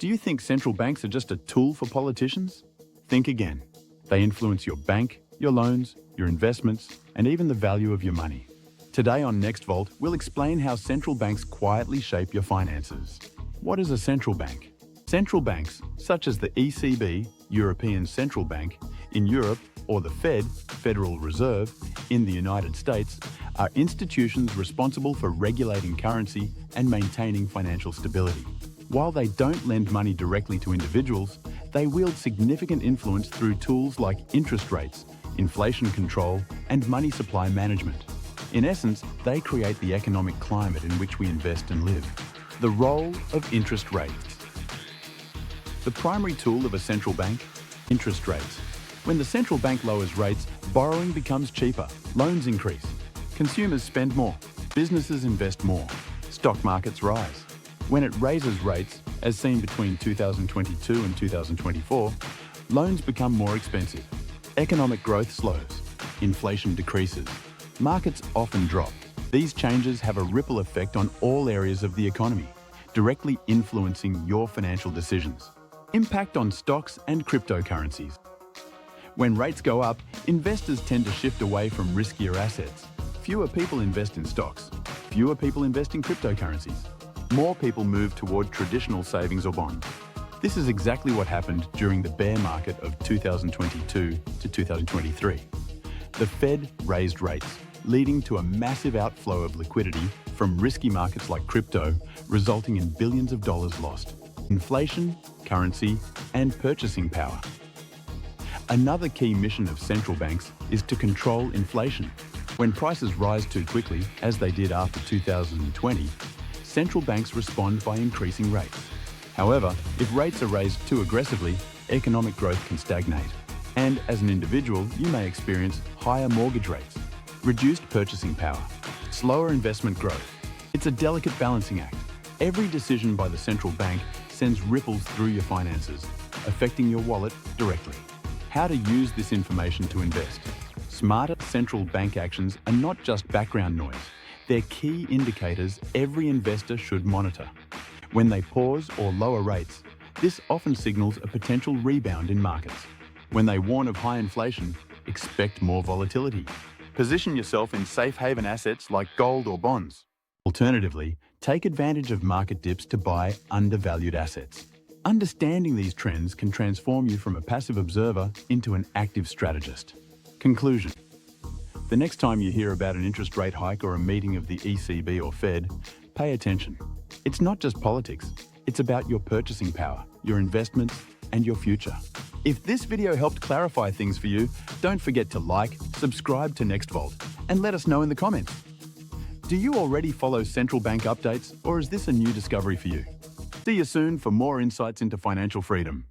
Do you think central banks are just a tool for politicians? Think again. They influence your bank, your loans, your investments, and even the value of your money. Today on nextvault, we'll explain how central banks quietly shape your finances. What is a central bank? Central banks, such as the ECB, European Central Bank, in Europe, or the Fed, Federal Reserve, in the United States, are institutions responsible for regulating currency and maintaining financial stability. While they don't lend money directly to individuals, they wield significant influence through tools like interest rates, inflation control, and money supply management. In essence, they create the economic climate in which we invest and live. The role of interest rates. The primary tool of a central bank? Interest rates. When the central bank lowers rates, borrowing becomes cheaper, loans increase, consumers spend more, businesses invest more, stock markets rise. When it raises rates, as seen between 2022 and 2024, loans become more expensive. Economic growth slows, inflation decreases, markets often drop. These changes have a ripple effect on all areas of the economy, directly influencing your financial decisions. Impact on stocks and cryptocurrencies. When rates go up, investors tend to shift away from riskier assets. Fewer people invest in stocks. Fewer people invest in cryptocurrencies. More people move toward traditional savings or bonds. This is exactly what happened during the bear market of 2022 to 2023. The Fed raised rates, leading to a massive outflow of liquidity from risky markets like crypto, resulting in billions of dollars lost. Inflation, currency, and purchasing power. Another key mission of central banks is to control inflation. When prices rise too quickly, as they did after 2020, central banks respond by increasing rates. However, if rates are raised too aggressively, economic growth can stagnate. And as an individual, you may experience higher mortgage rates, reduced purchasing power, slower investment growth. It's a delicate balancing act. Every decision by the central bank sends ripples through your finances, affecting your wallet directly. How to use this information to invest. Smarter central bank actions are not just background noise. They're key indicators every investor should monitor. When they pause or lower rates, this often signals a potential rebound in markets. When they warn of high inflation, expect more volatility. Position yourself in safe haven assets like gold or bonds. Alternatively, take advantage of market dips to buy undervalued assets. Understanding these trends can transform you from a passive observer into an active strategist. Conclusion. The next time you hear about an interest rate hike or a meeting of the ECB or Fed, pay attention. It's not just politics, it's about your purchasing power, your investments, and your future. If this video helped clarify things for you, don't forget to like, subscribe to nextvault, and let us know in the comments. Do you already follow central bank updates, or is this a new discovery for you? See you soon for more insights into financial freedom.